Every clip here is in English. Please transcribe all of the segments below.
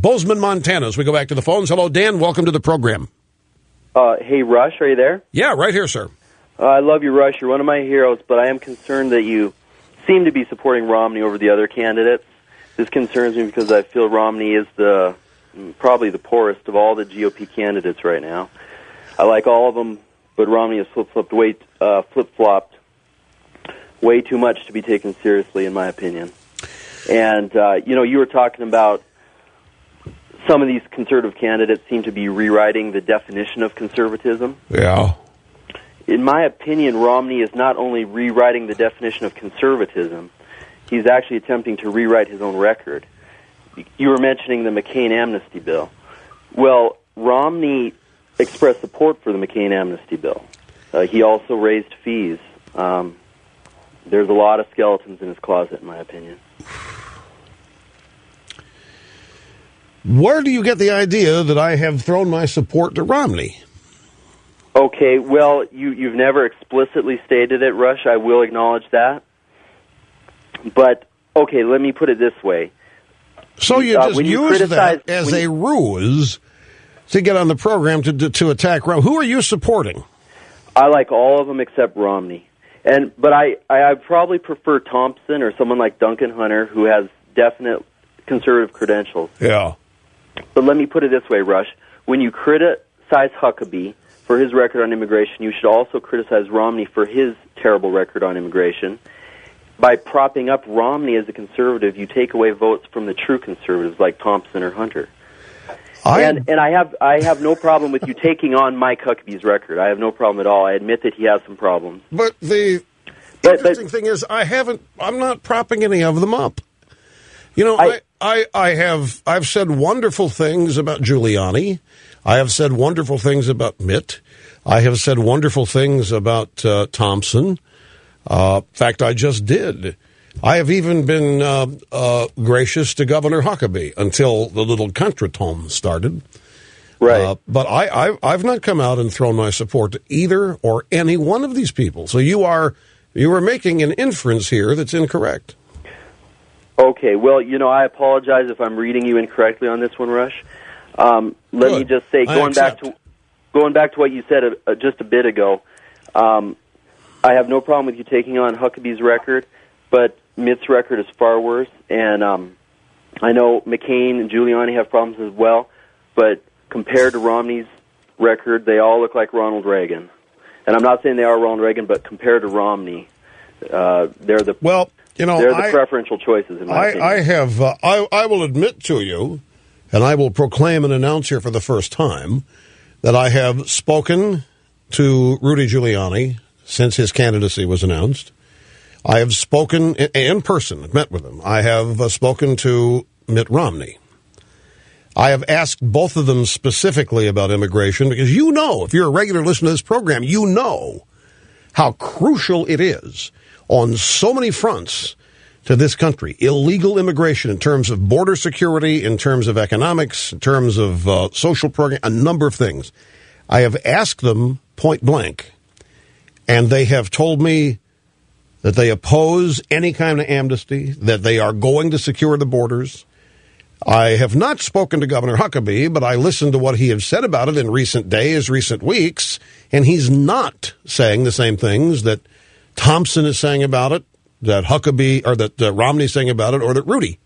Bozeman, Montana, as we go back to the phones. Hello, Dan. Welcome to the program. Hey, Rush, are you there? Yeah, right here, sir. I love you, Rush. You're one of my heroes, but I am concerned that you seem to be supporting Romney over the other candidates. This concerns me because I feel Romney is probably the poorest of all the GOP candidates right now. I like all of them, but Romney has flip-flopped way too much to be taken seriously, in my opinion. And, you were talking about some of these conservative candidates seem to be rewriting the definition of conservatism. Yeah. In my opinion, Romney is not only rewriting the definition of conservatism, he's actually attempting to rewrite his own record. You were mentioning the McCain amnesty bill. Well, Romney expressed support for the McCain amnesty bill. He also raised fees. There's a lot of skeletons in his closet, in my opinion. Where do you get the idea that I have thrown my support to Romney? Okay, well, you've never explicitly stated it, Rush. I will acknowledge that. But, okay, let me put it this way. So you just use that as a ruse to get on the program to attack Romney. Who are you supporting? I like all of them except Romney. But I probably prefer Thompson or someone like Duncan Hunter who has definite conservative credentials. Yeah. But let me put it this way, Rush. When you criticize Huckabee for his record on immigration, you should also criticize Romney for his terrible record on immigration. By propping up Romney as a conservative, you take away votes from the true conservatives like Thompson or Hunter. And I have no problem with you taking on Mike Huckabee's record. I have no problem at all. I admit that he has some problems. But the interesting thing is, I'm not propping any of them up. You know, I've said wonderful things about Giuliani. I have said wonderful things about Mitt. I have said wonderful things about Thompson. In fact, I just did. I have even been gracious to Governor Huckabee until the little contretemps started. Right. But I've not come out and thrown my support to either or any one of these people. So you are making an inference here that's incorrect. Okay. Well, I apologize if I'm reading you incorrectly on this one, Rush. Let me just say, going back to what you said just a bit ago, I have no problem with you taking on Huckabee's record, but Mitt's record is far worse, and I know McCain and Giuliani have problems as well, but compared to Romney's record, they all look like Ronald Reagan. And I'm not saying they are Ronald Reagan, but compared to Romney, they're the preferential choices in my opinion. I will admit to you, and I will proclaim and announce here for the first time, that I have spoken to Rudy Giuliani since his candidacy was announced. I have spoken in person, met with him. I have spoken to Mitt Romney. I have asked both of them specifically about immigration because if you're a regular listener to this program, you know how crucial it is on so many fronts to this country. Illegal immigration in terms of border security, in terms of economics, in terms of social program, a number of things. I have asked them point blank, and they have told me that they oppose any kind of amnesty, that they are going to secure the borders. I have not spoken to Governor Huckabee, but I listened to what he has said about it in recent days, recent weeks, and he's not saying the same things that Thompson is saying about it, that Huckabee, or that Romney is saying about it, or that Rudy.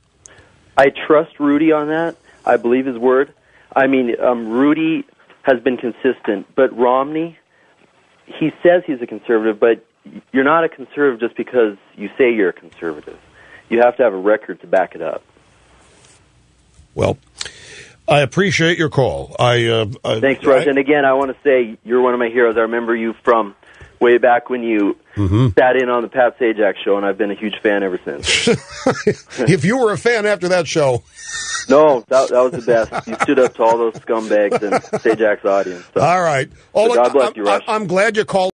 I trust Rudy on that. I believe his word. I mean, Rudy has been consistent, but Romney, he says he's a conservative, but you're not a conservative just because you say you're a conservative. You have to have a record to back it up. Well, I appreciate your call. Thanks, Rush. And again, I want to say you're one of my heroes. I remember you from way back when you sat in on the Pat Sajak show, and I've been a huge fan ever since. If you were a fan after that show. No, that was the best. You stood up to all those scumbags in Sajak's audience. So. All right. God bless you, Rush. I'm glad you called.